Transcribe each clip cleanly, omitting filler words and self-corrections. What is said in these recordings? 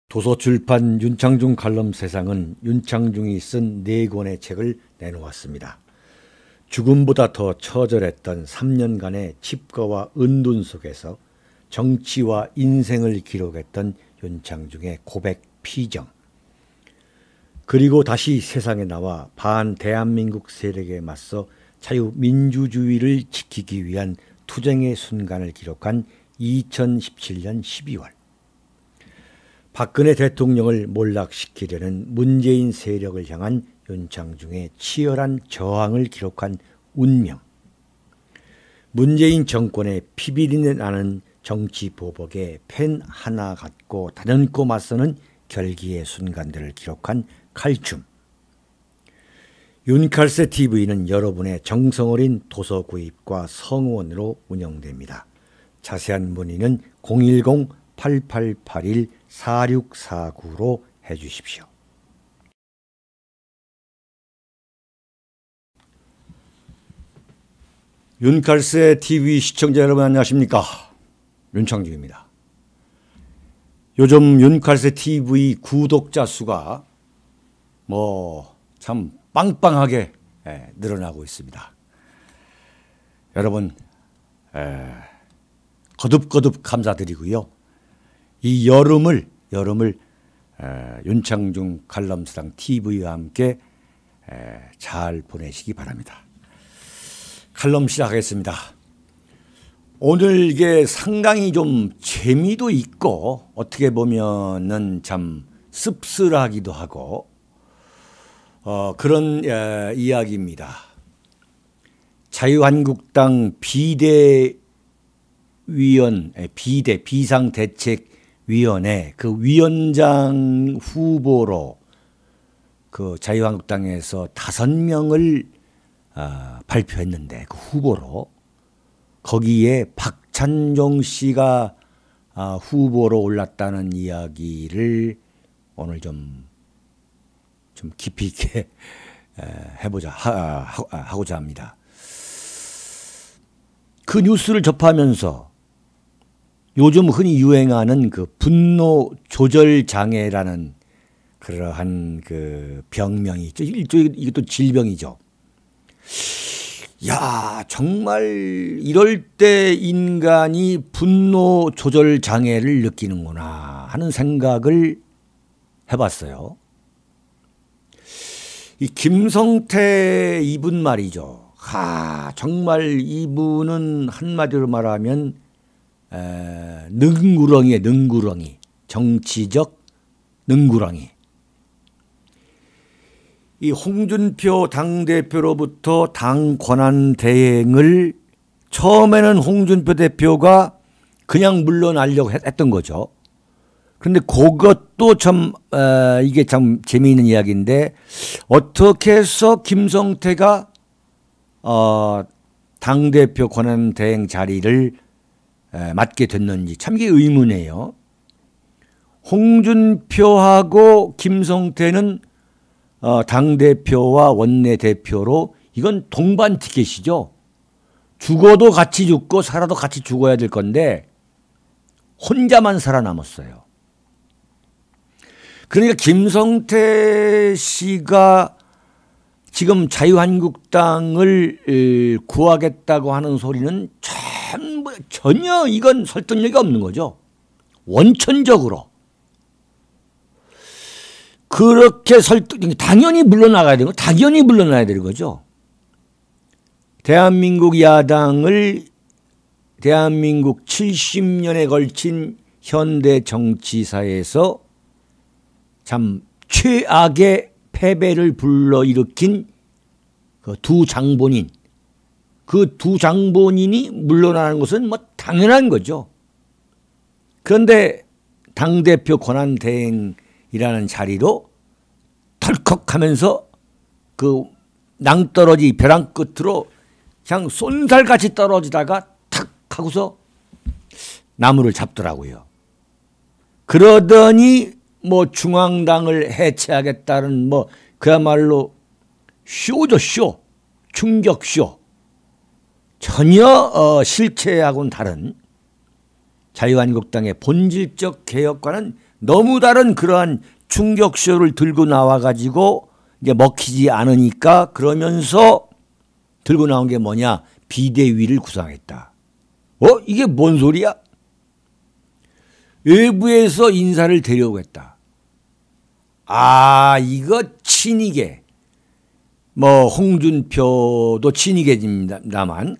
도서출판 윤창중 칼럼세상은 윤창중이 쓴 4권의 책을 내놓았습니다. 죽음보다 더 처절했던 3년간의 칩거와 은둔 속에서 정치와 인생을 기록했던 윤창중의 고백 피정, 그리고 다시 세상에 나와 반대한민국 세력에 맞서 자유민주주의를 지키기 위한 투쟁의 순간을 기록한 2017년 12월, 박근혜 대통령을 몰락시키려는 문재인 세력을 향한 윤창중의 치열한 저항을 기록한 운명, 문재인 정권의 피비린내 나는 정치 보복에 펜 하나 갖고 단연코 맞서는 결기의 순간들을 기록한 칼춤. 윤칼세 TV는 여러분의 정성 어린 도서 구입과 성원으로 운영됩니다. 자세한 문의는 010-8881-4649로 해주십시오. 윤칼세 TV 시청자 여러분 안녕하십니까? 윤창중입니다. 요즘 윤칼세 TV 구독자 수가 참 빵빵하게 늘어나고 있습니다. 여러분 거듭거듭 감사드리고요. 이 여름을 윤창중 칼럼세상 TV와 함께 잘 보내시기 바랍니다. 칼럼 시작하겠습니다. 오늘 이게 상당히 좀 재미도 있고 어떻게 보면은 참 씁쓸하기도 하고 그런 이야기입니다. 자유한국당 비상대책위원회 그 위원장 후보로 그 자유한국당에서 5명을 발표했는데 그 후보로 거기에 박찬종 씨가 후보로 올랐다는 이야기를 오늘 좀 깊이 있게 하고자 합니다. 그 뉴스를 접하면서 요즘 흔히 유행하는 그 분노 조절 장애라는 그러한 그 병명이 있죠. 일종의 이것도 질병이죠. 야, 정말 이럴 때 인간이 분노 조절 장애를 느끼는구나 하는 생각을 해봤어요. 이 김성태 이분 말이죠. 정말 이분은 한마디로 말하면 능구렁이에요. 능구렁이. 정치적 능구렁이. 이 홍준표 당대표로부터 당 권한 대행을 처음에는 홍준표 대표가 그냥 물러나려고 했던 거죠. 그런데 그것도 참 이게 참 재미있는 이야기인데 어떻게 해서 김성태가 당대표 권한 대행 자리를 맡게 됐는지 참 이게 의문이에요. 홍준표하고 김성태는 당대표와 원내대표로 이건 동반 티켓이죠. 죽어도 같이 죽고 살아도 같이 죽어야 될 건데 혼자만 살아남았어요. 그러니까 김성태 씨가 지금 자유한국당을 구하겠다고 하는 소리는 전혀 이건 설득력이 없는 거죠. 원천적으로. 그렇게 당연히 물러나가야 되고 당연히 물러나야 되는 거죠. 대한민국 야당을 대한민국 70년에 걸친 현대 정치사에서 참 최악의 패배를 불러일으킨 그 두 장본인이 물러나는 것은 당연한 거죠. 그런데 당대표 권한대행이라는 자리로 덜컥하면서 그 낭떠러지 벼랑 끝으로 그냥 쏜살같이 떨어지다가 탁 하고서 나무를 잡더라고요. 그러더니 중앙당을 해체하겠다는 그야말로 쇼죠, 쇼. 충격쇼. 전혀 실체하고는 다른 자유한국당의 본질적 개혁과는 너무 다른 그러한 충격쇼를 들고 나와가지고 이제 먹히지 않으니까 그러면서 들고 나온 게 뭐냐? 비대위를 구성했다. 이게 뭔 소리야? 외부에서 인사를 데려오겠다. 이거 친이계. 홍준표도 친이계입니다만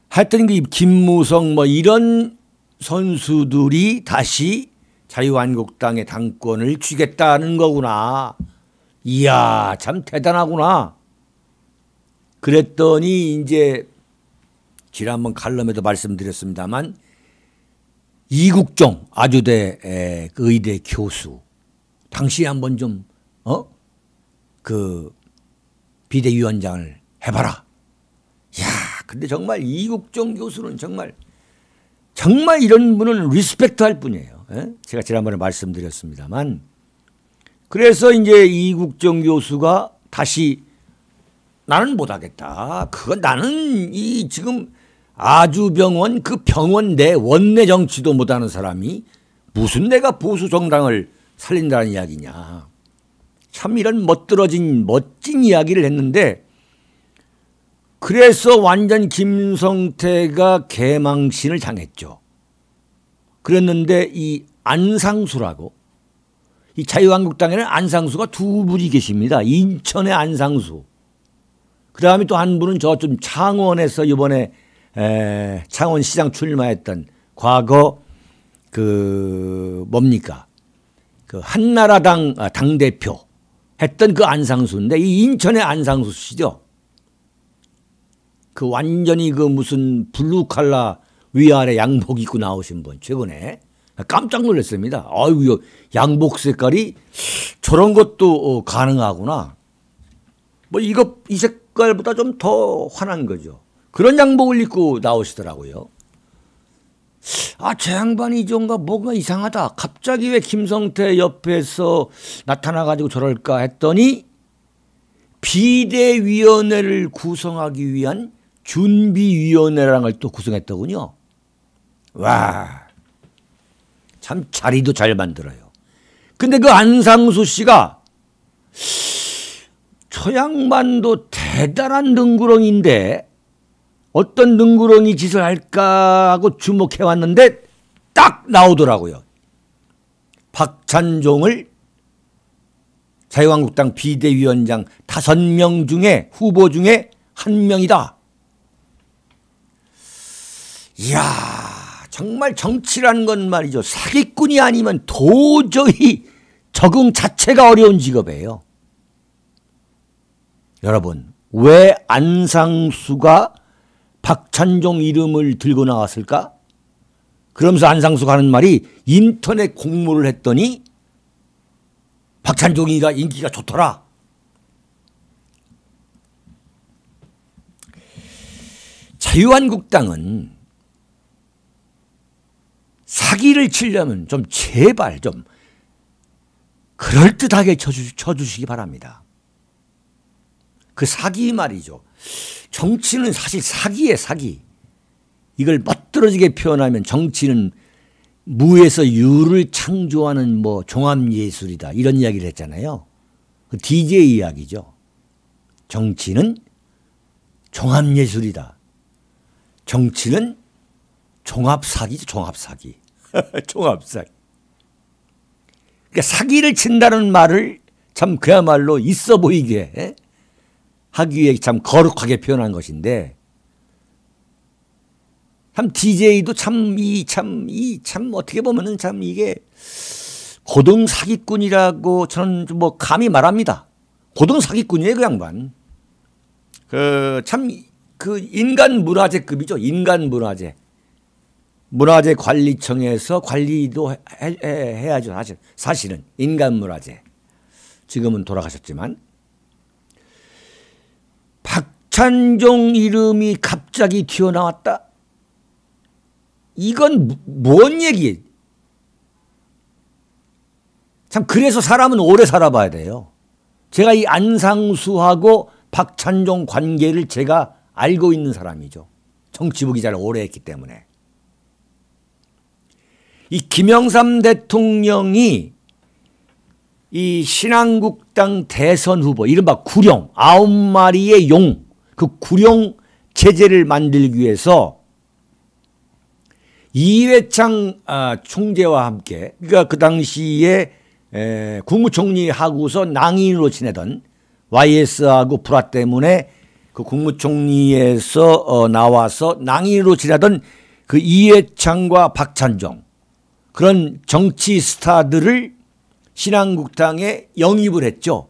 하여튼 김무성 이런 선수들이 다시 자유한국당의 당권을 쥐겠다는 거구나. 이야, 참 대단하구나. 그랬더니 이제 지난번 칼럼에도 말씀드렸습니다만 이국종 아주대 의대 교수 당시에 한번 좀 비대위원장을 해봐라. 야, 근데 정말 이국종 교수는 정말 이런 분은 리스펙트할 분이에요. 제가 지난번에 말씀드렸습니다만 그래서 이제 이국종 교수가 다시 나는 못하겠다. 그건 나는 이 지금 아주병원 그 병원 내 원내 정치도 못하는 사람이 무슨 내가 보수 정당을 살린다는 이야기냐. 참 이런 멋진 이야기를 했는데 그래서 완전 김성태가 개망신을 당했죠. 그랬는데 이 안상수라고 이 자유한국당에는 안상수가 두 분이 계십니다. 인천의 안상수. 그 다음에 또 한 분은 저좀 창원에서 이번에 창원시장 출마했던 과거 그 한나라당 당대표 했던 그 안상수인데 이 인천의 안상수 씨죠. 그 완전히 그 무슨 블루칼라 위아래 양복 입고 나오신 분 최근에 깜짝 놀랐습니다. 아이고 양복 색깔이 저런 것도 가능하구나. 이 색깔보다 좀 더 환한 거죠. 그런 양복을 입고 나오시더라고요. 제 양반이 뭔가 이상하다. 갑자기 왜 김성태 옆에서 나타나가지고 저럴까 했더니 비대위원회를 구성하기 위한 준비위원회라는 걸 또 구성했더군요. 와, 참 자리도 잘 만들어요. 근데 그 안상수 씨가 저 양반도 대단한 능구렁인데 어떤 능구렁이 짓을 할까 하고 주목해왔는데 딱 나오더라고요. 박찬종을 자유한국당 비대위원장 5명 중에 후보 중에 한 명이다. 이야, 정말 정치라는 건 말이죠. 사기꾼이 아니면 도저히 적응 자체가 어려운 직업이에요. 여러분, 왜 안상수가 박찬종 이름을 들고 나왔을까? 그러면서 안상수가 하는 말이 인터넷 공모를 했더니 박찬종이가 인기가 좋더라. 자유한국당은 사기를 치려면 좀 제발 좀 그럴듯하게 쳐주시기 바랍니다. 그 사기 말이죠. 정치는 사실 사기예요, 사기. 이걸 멋들어지게 표현하면 정치는 무에서 유를 창조하는 종합예술이다. 이런 이야기를 했잖아요. 그 DJ 이야기죠. 정치는 종합예술이다. 정치는 종합사기죠, 종합사기. 종합사기. 그러니까 사기를 친다는 말을 참 그야말로 있어 보이게 하기 위해 참 거룩하게 표현한 것인데 참 DJ도 참 어떻게 보면은 참 이게 고등 사기꾼이라고 저는 감히 말합니다. 고등 사기꾼이에요, 그 양반. 그 인간 문화재급이죠. 인간 문화재. 문화재 관리청에서 관리도 해야죠. 사실은 인간 문화재. 지금은 돌아가셨지만 박찬종 이름이 갑자기 튀어나왔다. 이건 뭔 얘기예요? 참 그래서 사람은 오래 살아봐야 돼요. 제가 이 안상수하고 박찬종 관계를 제가 알고 있는 사람이죠. 정치부 기자를 오래 했기 때문에. 이 김영삼 대통령이 이 신한국당 대선 후보, 이른바 구룡, 9마리의 용, 그 구룡 체제를 만들기 위해서 이회창 총재와 함께, 그러니까 그 당시에 국무총리하고서 낭인으로 지내던 YS하고 불화 때문에 그 국무총리에서 나와서 낭인으로 지내던 그 이회창과 박찬종, 그런 정치 스타들을 신한국당에 영입을 했죠.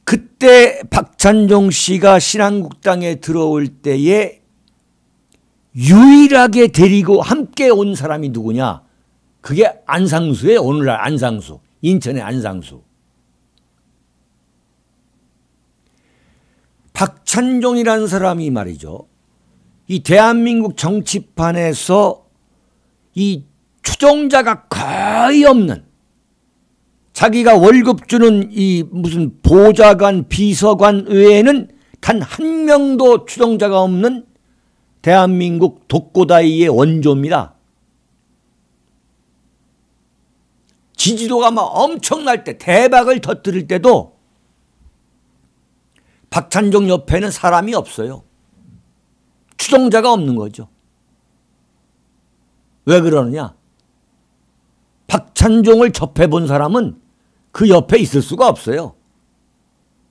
그때 박찬종 씨가 신한국당에 들어올 때에 유일하게 데리고 함께 온 사람이 누구냐? 그게 안상수예요. 오늘날 안상수. 인천의 안상수. 박찬종이라는 사람이 말이죠. 이 대한민국 정치판에서 이 추종자가 거의 없는, 자기가 월급 주는 이 무슨 보좌관, 비서관 외에는 단 한 명도 추종자가 없는 대한민국 독고다이의 원조입니다. 지지도가 막 엄청날 때, 대박을 터뜨릴 때도 박찬종 옆에는 사람이 없어요. 추종자가 없는 거죠. 왜 그러느냐? 박찬종을 접해본 사람은 그 옆에 있을 수가 없어요.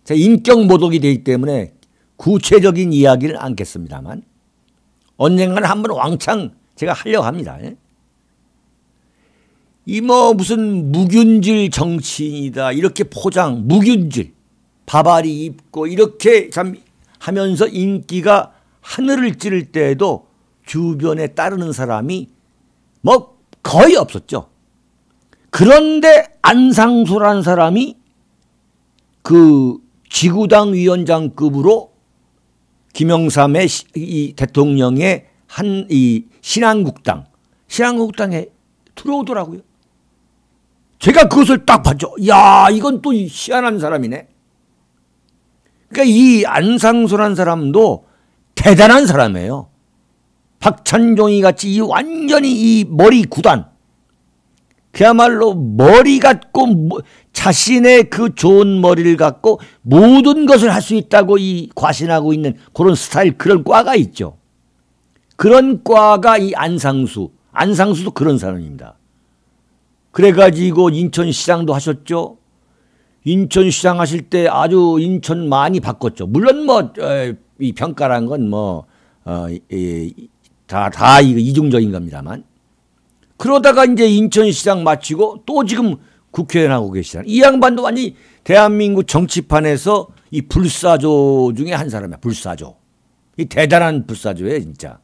제가 인격 모독이 되기 때문에 구체적인 이야기를 않겠습니다만 언젠가는 한번 왕창 제가 하려고 합니다. 이 뭐 무슨 무균질 정치인이다 이렇게 포장, 무균질, 바바리 입고 이렇게 참 하면서 인기가 하늘을 찌를 때에도 주변에 따르는 사람이 뭐 거의 없었죠. 그런데 안상수라는 사람이 그 지구당 위원장급으로 김영삼의 이 대통령의 한 이 신한국당에 들어오더라고요. 제가 그것을 딱 봤죠. 야, 이건 또 희한한 사람이네. 그러니까 이 안상수라는 사람도 대단한 사람이에요. 박찬종이 같이 이 완전히 이 머리 구단, 그야말로 머리 갖고 자신의 그 좋은 머리를 갖고 모든 것을 할 수 있다고 이 과신하고 있는 그런 스타일, 그런 과가 있죠. 그런 과가 이 안상수도 그런 사람입니다. 그래가지고 인천시장도 하셨죠. 인천시장 하실 때 아주 인천 많이 바꿨죠. 물론 뭐 이 평가란 건 뭐 다 이중적인 겁니다만. 그러다가 이제 인천시장 마치고 또 지금 국회의원 하고 계시잖아요. 이 양반도 완전히 대한민국 정치판에서 이 불사조 중에 한 사람이야. 불사조. 이 대단한 불사조예요, 진짜.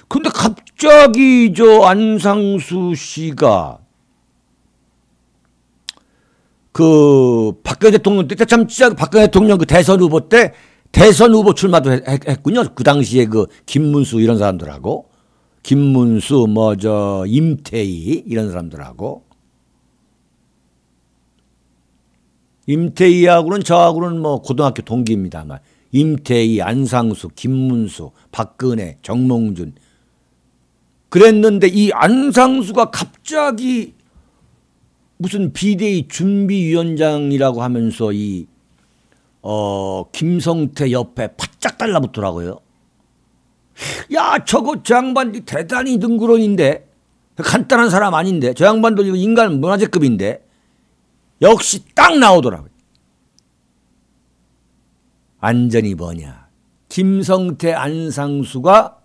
근데 갑자기 저 안상수 씨가 그 박근혜 대통령 때 참 진짜 박근혜 대통령 그 대선 후보 때 대선 후보 출마도 했군요. 그 당시에 그 김문수 이런 사람들하고, 김문수 뭐 저 임태희 이런 사람들하고, 임태희하고는 저하고는 뭐 고등학교 동기입니다만, 임태희, 안상수, 김문수, 박근혜, 정몽준 그랬는데 이 안상수가 갑자기 무슨 비대위 준비위원장이라고 하면서 이 김성태 옆에 바짝 달라붙더라고요. 야, 저 양반 대단히 능구렁인데, 간단한 사람 아닌데, 저 양반도 인간 문화재급인데, 역시 딱 나오더라고요. 완전히 뭐냐. 김성태, 안상수가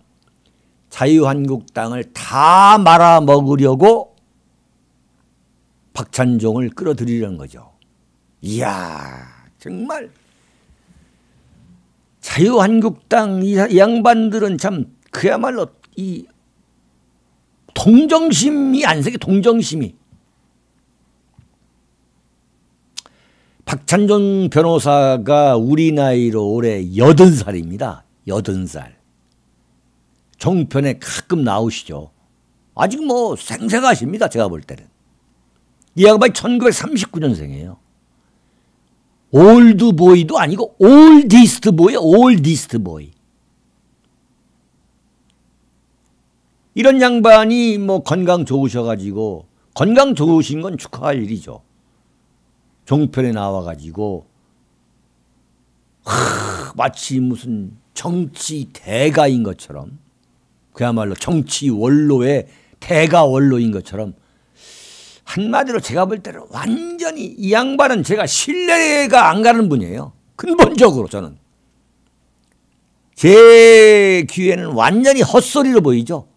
자유한국당을 다 말아먹으려고 박찬종을 끌어들이려는 거죠. 이야, 정말 자유한국당 이 양반들은 참 그야말로 이 동정심이 안 생겨. 동정심이. 박찬종 변호사가 우리 나이로 올해 80살입니다. 80살. 종편에 가끔 나오시죠. 아직 뭐 생생하십니다. 제가 볼 때는. 이 양반이 1939년생이에요. 올드보이도 아니고 올디스트 보이예요. 올디스트 보이. 이런 양반이 뭐 건강 좋으셔가지고, 건강 좋으신 건 축하할 일이죠. 종편에 나와가지고 마치 무슨 정치 대가인 것처럼, 그야말로 정치 원로의 대가 원로인 것처럼, 한마디로 제가 볼 때는 완전히 이 양반은 제가 신뢰가 안 가는 분이에요. 근본적으로 저는. 제 귀에는 완전히 헛소리로 보이죠.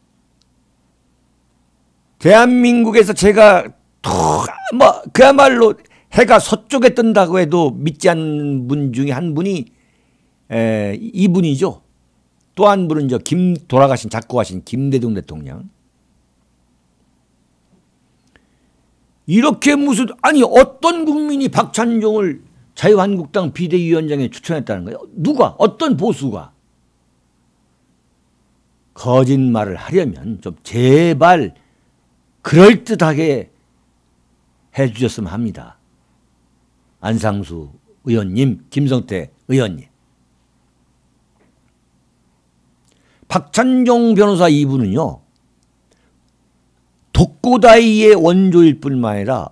대한민국에서 제가 뭐 그야말로 해가 서쪽에 뜬다고 해도 믿지 않는 분 중에 한 분이 이분이죠. 또 한 분은 돌아가신 작고하신 김대중 대통령. 이렇게 무슨, 아니 어떤 국민이 박찬종을 자유한국당 비대위원장에 추천했다는 거예요? 누가? 어떤 보수가? 거짓말을 하려면 좀 제발 그럴듯하게 해 주셨으면 합니다. 안상수 의원님, 김성태 의원님. 박찬종 변호사 이분은요, 독고다이의 원조일 뿐만 아니라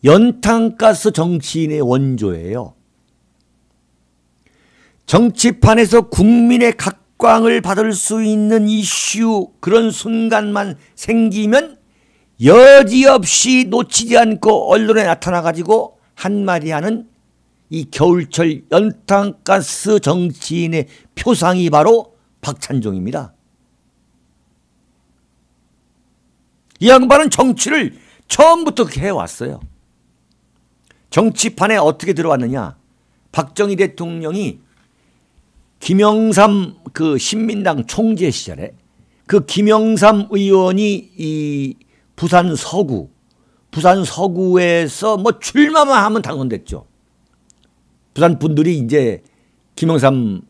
연탄가스 정치인의 원조예요. 정치판에서 국민의 각광을 받을 수 있는 이슈, 그런 순간만 생기면 여지없이 놓치지 않고 언론에 나타나가지고 한마디 하는 이 겨울철 연탄가스 정치인의 표상이 바로 박찬종입니다. 이 양반은 정치를 처음부터 해왔어요. 정치판에 어떻게 들어왔느냐. 박정희 대통령이 김영삼 그 신민당 총재 시절에 그 김영삼 의원이 이 부산 서구에서 뭐 출마만 하면 당선됐죠. 부산 분들이 이제 김영삼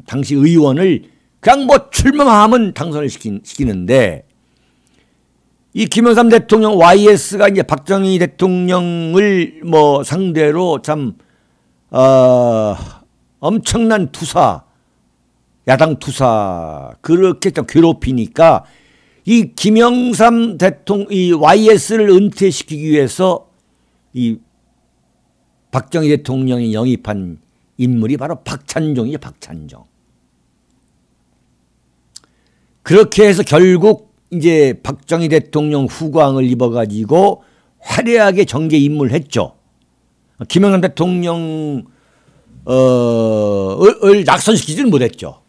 당시 의원을 그냥 뭐 출마만 하면 당선을 시키는데, 이 김영삼 대통령 YS가 이제 박정희 대통령을 뭐 상대로 참 엄청난 투사, 야당 투사 그렇게 좀 괴롭히니까 이 김영삼 대통령 이 YS를 은퇴시키기 위해서 이 박정희 대통령이 영입한 인물이 바로 박찬종이죠. 박찬종. 그렇게 해서 결국 이제 박정희 대통령 후광을 입어가지고 화려하게 정계 입문을 했죠. 김영삼 대통령을 낙선시키지는 못했죠.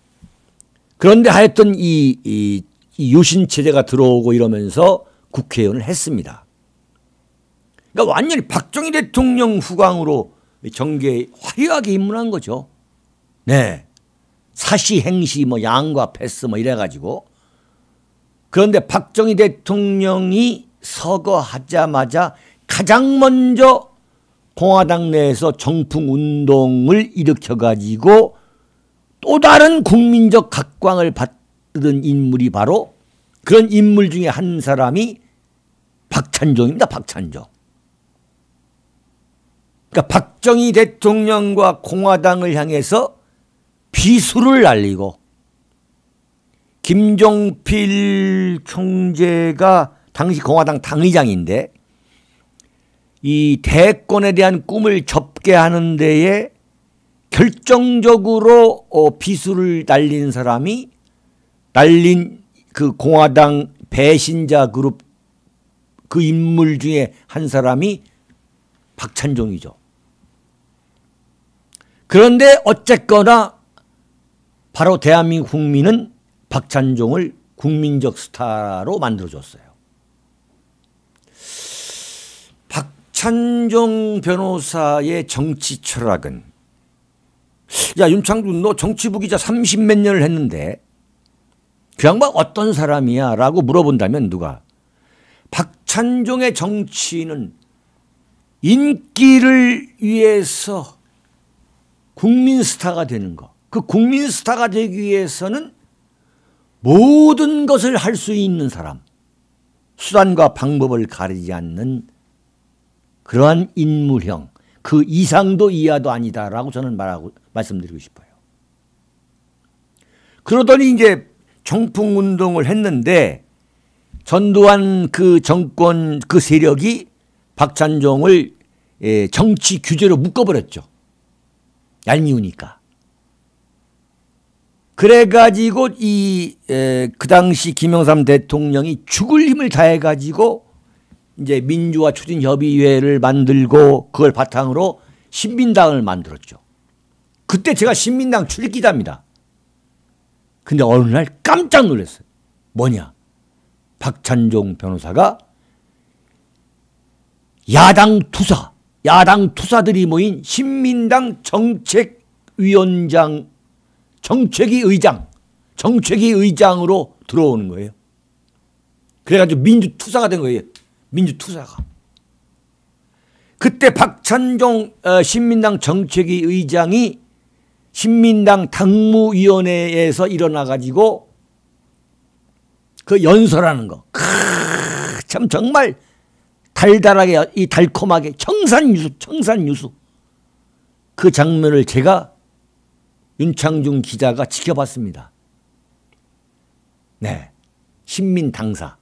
그런데 하여튼 이 유신체제가 들어오고 이러면서 국회의원을 했습니다. 그러니까 완전히 박정희 대통령 후광으로 정계에 화려하게 입문한 거죠. 네. 사시, 행시, 뭐 양과 패스 뭐 이래가지고. 그런데 박정희 대통령이 서거하자마자 가장 먼저 공화당 내에서 정풍운동을 일으켜가지고 또 다른 국민적 각광을 받은 인물이 바로 그런 인물 중에 한 사람이 박찬종입니다. 박찬종. 그러니까 박정희 대통령과 공화당을 향해서 비수를 날리고, 김종필 총재가 당시 공화당 당의장인데 이 대권에 대한 꿈을 접게 하는 데에 결정적으로 비수를 날린 사람이, 날린 그 공화당 배신자 그룹 그 인물 중에 한 사람이 박찬종이죠. 그런데 어쨌거나 바로 대한민국 국민은 박찬종을 국민적 스타로 만들어줬어요. 박찬종 변호사의 정치 철학은, 야 윤창준 너 정치부 기자 30몇 년을 했는데 그 양반 어떤 사람이야? 라고 물어본다면 누가? 박찬종의 정치는 인기를 위해서 국민 스타가 되는 거. 그 국민 스타가 되기 위해서는 모든 것을 할 수 있는 사람, 수단과 방법을 가리지 않는 그러한 인물형, 그 이상도 이하도 아니다라고 저는 말씀드리고 싶어요. 그러더니 이제 청풍운동을 했는데 전두환 그 정권 그 세력이 박찬종을 정치 규제로 묶어버렸죠. 얄미우니까. 그래가지고 그 당시 김영삼 대통령이 죽을 힘을 다해가지고 이제 민주화 추진협의회를 만들고 그걸 바탕으로 신민당을 만들었죠. 그때 제가 신민당 출입기자입니다. 근데 어느 날 깜짝 놀랐어요. 뭐냐? 박찬종 변호사가 야당 투사들이 모인 신민당 정책위원장, 정책위 의장으로 들어오는 거예요. 그래가지고 민주투사가 된 거예요. 민주투사가. 그때 박찬종 신민당 정책위 의장이 신민당 당무위원회에서 일어나가지고 그 연설하는 거. 참 정말 달달하게 이 달콤하게 청산유수 그 장면을 제가 윤창중 기자가 지켜봤습니다. 네, 신민당사.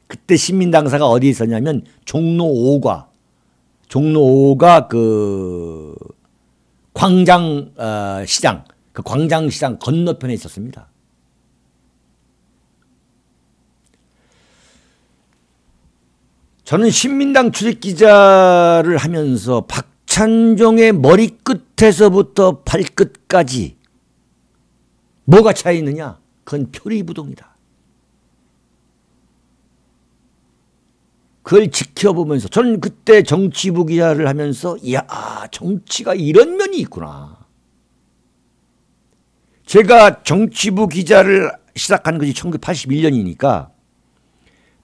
그때 신민당사가 어디에 있었냐면 종로 5가 그 광장시장, 그 광장시장 건너편에 있었습니다. 저는 신민당 출입기자를 하면서 박찬종의 머리끝에서부터 발끝까지 뭐가 차이 있느냐? 그건 표리부동이다. 그걸 지켜보면서 저는 그때 정치부 기자를 하면서 이야, 정치가 이런 면이 있구나. 제가 정치부 기자를 시작한 것이 1981년이니까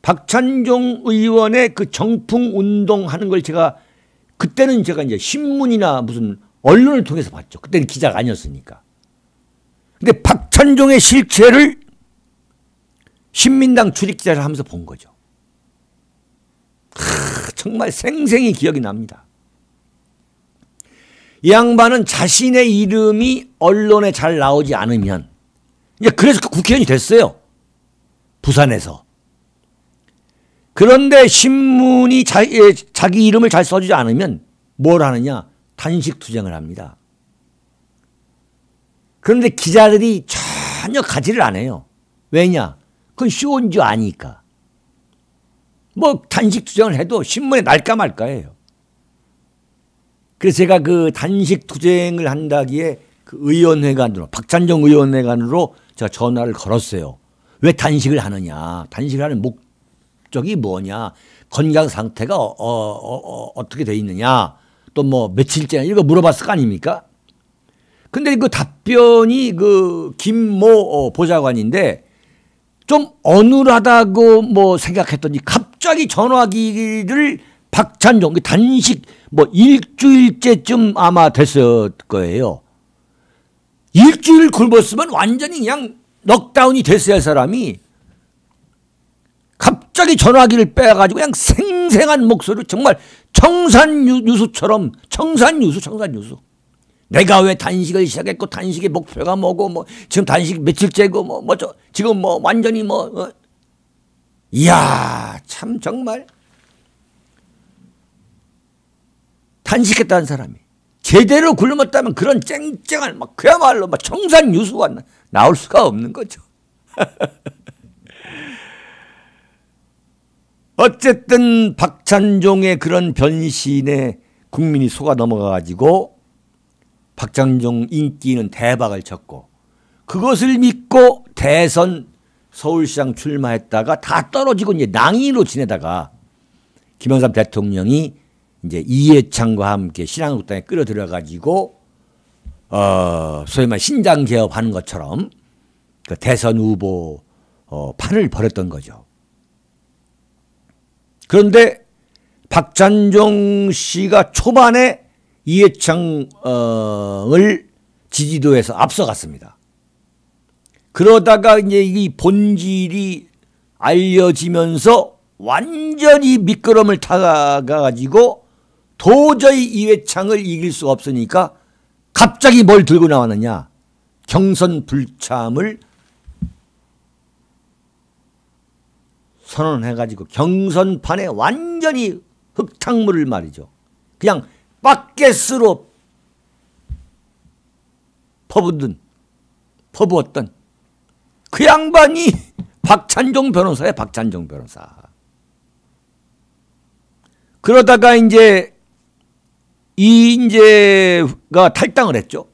박찬종 의원의 그 정풍운동 하는 걸 그때는 제가 이제 신문이나 무슨 언론을 통해서 봤죠. 그때는 기자가 아니었으니까. 근데 박찬종의 실체를 신민당 출입기자를 하면서 본 거죠. 정말 생생히 기억이 납니다. 이 양반은 자신의 이름이 언론에 잘 나오지 않으면, 그래서 국회의원이 됐어요. 부산에서. 그런데 신문이 자기 이름을 잘 써주지 않으면 뭘 하느냐? 단식 투쟁을 합니다. 그런데 기자들이 전혀 가지를 안 해요. 왜냐? 그건 쉬운 줄 아니까. 뭐 단식 투쟁을 해도 신문에 날까 말까예요. 그래서 제가 그 단식 투쟁을 한다기에 그 의원회관으로, 박찬종 의원회관으로 제가 전화를 걸었어요. 왜 단식을 하느냐? 단식을 하는 목적이 뭐냐? 건강 상태가 어떻게 돼 있느냐? 또 뭐 며칠째 이거 물어봤을 거 아닙니까? 근데 그 답변이 그 김모 보좌관인데 좀 어눌하다고 뭐 생각했더니 갑자기 전화기를 박찬종 단식 뭐 일주일째쯤 아마 됐을 거예요. 일주일 굶었으면 완전히 그냥 넉다운이 됐어야 할 사람이 갑자기 전화기를 빼가지고 그냥 생생한 목소리로 정말 청산유수처럼 청산유수. 내가 왜 단식을 시작했고 단식의 목표가 뭐고 뭐 지금 단식 며칠째고 지금 뭐 완전히 이야 참 정말 단식했다는 사람이 제대로 굶었다면 그런 쨍쨍한 그야말로 청산유수가 나올 수가 없는 거죠. 어쨌든 박찬종의 그런 변신에 국민이 속아 넘어가가지고 박찬종 인기는 대박을 쳤고 그것을 믿고 대선 서울시장 출마했다가 다 떨어지고 이제 낭인으로 지내다가 김영삼 대통령이 이제 이해창과 함께 신한국당에 끌어들여가지고 소위 말 신당 개업하는 것처럼 그 대선 후보 판을 벌였던 거죠. 그런데 박찬종 씨가 초반에 이해창을 지지도에서 앞서갔습니다. 그러다가 이제 이 본질이 알려지면서 완전히 미끄럼을 타가지고 도저히 이해창을 이길 수가 없으니까 갑자기 뭘 들고 나왔느냐? 경선 불참을 선언해가지고 경선판에 완전히 흙탕물을 말이죠. 그냥 바켓으로 퍼부었던 그 양반이 박찬종 변호사예요. 박찬종 변호사. 그러다가 이제 이인재가 탈당을 했죠.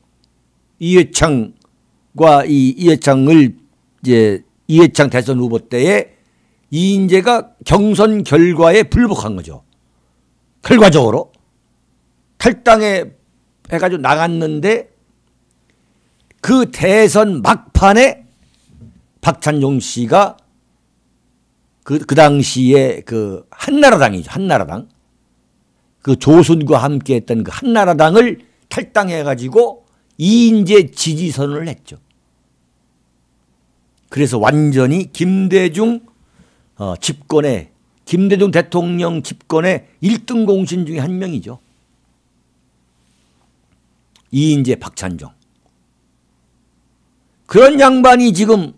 이해창과 이해창을 이제 이해창 대선 후보 때에 이인재가 경선 결과에 불복한 거죠. 결과적으로 탈당해 해가지고 나갔는데 그 대선 막판에 박찬종 씨가 그 당시에 그 한나라당이죠. 한나라당. 그 조순과 함께 했던 그 한나라당을 탈당해가지고 이인재 지지선언을 했죠. 그래서 완전히 김대중 김대중 대통령 집권의 1등 공신 중에 한 명이죠. 이인재, 박찬종. 그런 양반이 지금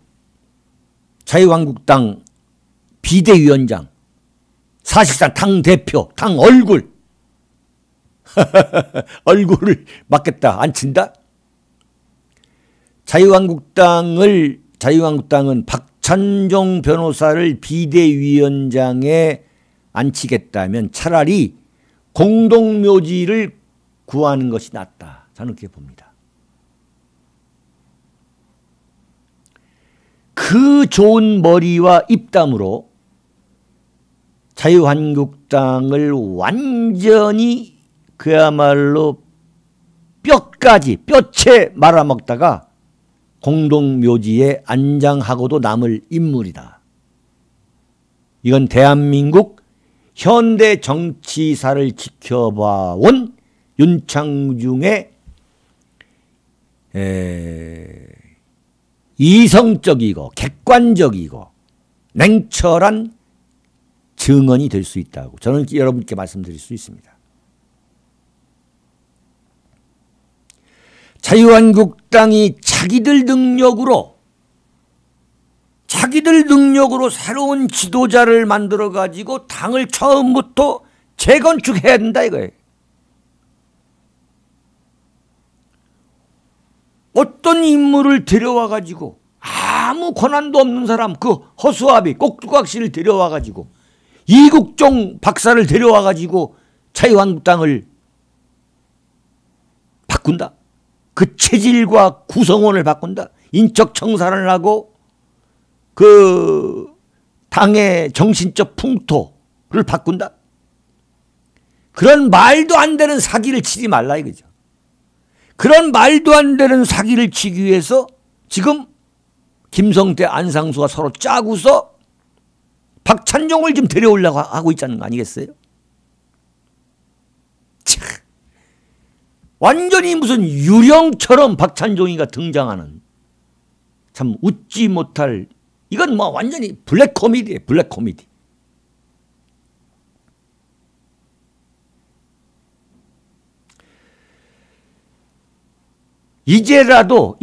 자유한국당 비대위원장, 사실상 당대표, 당 얼굴, 얼굴을 맡겠다, 안 친다? 자유한국당은 박찬종 변호사를 비대위원장에 앉히겠다면 차라리 공동묘지를 구하는 것이 낫다. 저는 그렇게 봅니다. 그 좋은 머리와 입담으로 자유한국당을 완전히 그야말로 뼈채 말아먹다가 공동묘지에 안장하고도 남을 인물이다. 이건 대한민국 현대 정치사를 지켜봐온 윤창중의 이성적이고 객관적이고 냉철한 증언이 될 수 있다고 저는 여러분께 말씀드릴 수 있습니다. 자유한국당이 자기들 능력으로 새로운 지도자를 만들어 가지고 당을 처음부터 재건축해야 된다 이거예요. 어떤 인물을 데려와 가지고 아무 권한도 없는 사람, 그 허수아비 꼭두각시를 데려와 가지고 이국종 박사를 데려와 가지고 자유한국당을 바꾼다. 그 체질과 구성원을 바꾼다. 인적 청산을 하고 그 당의 정신적 풍토를 바꾼다. 그런 말도 안 되는 사기를 치지 말라 이거죠. 그런 말도 안 되는 사기를 치기 위해서 지금 김성태, 안상수가 서로 짜고서 박찬종을 좀 데려오려고 하고 있다는 거 아니겠어요? 참, 완전히 무슨 유령처럼 박찬종이가 등장하는 참 웃지 못할, 이건 뭐 완전히 블랙 코미디예요. 블랙 코미디. 이제라도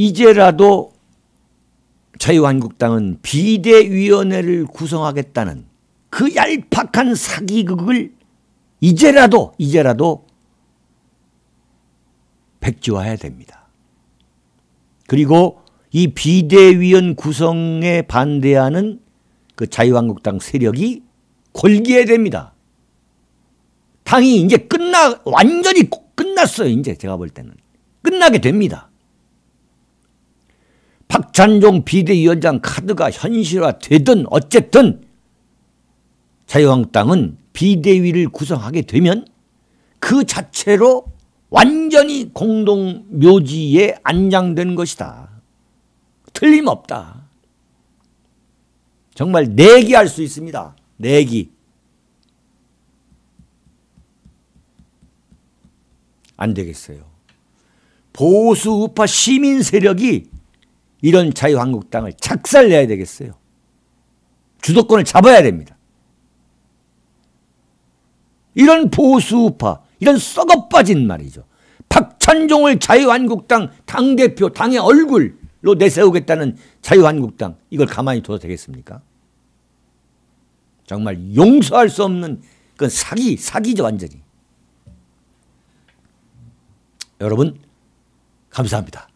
자유한국당은 비대위원회를 구성하겠다는 그 얄팍한 사기극을 이제라도 백지화해야 됩니다. 그리고 이 비대위원 구성에 반대하는 그 자유한국당 세력이 골기해야 됩니다. 당이 이제 완전히 끝났어요. 이제 제가 볼 때는. 끝나게 됩니다. 박찬종 비대위원장 카드가 현실화되든 어쨌든 자유한국당은 비대위를 구성하게 되면 그 자체로 완전히 공동묘지에 안장된 것이다. 틀림없다. 정말 내기할 수 있습니다. 내기. 안 되겠어요. 보수 우파 시민 세력이 이런 자유한국당을 작살내야 되겠어요. 주도권을 잡아야 됩니다. 이런 보수 우파, 이런 썩어빠진 말이죠. 박찬종을 자유한국당 당대표, 당의 얼굴로 내세우겠다는 자유한국당, 이걸 가만히 둬도 되겠습니까? 정말 용서할 수 없는 그건 사기죠 완전히. 여러분 감사합니다.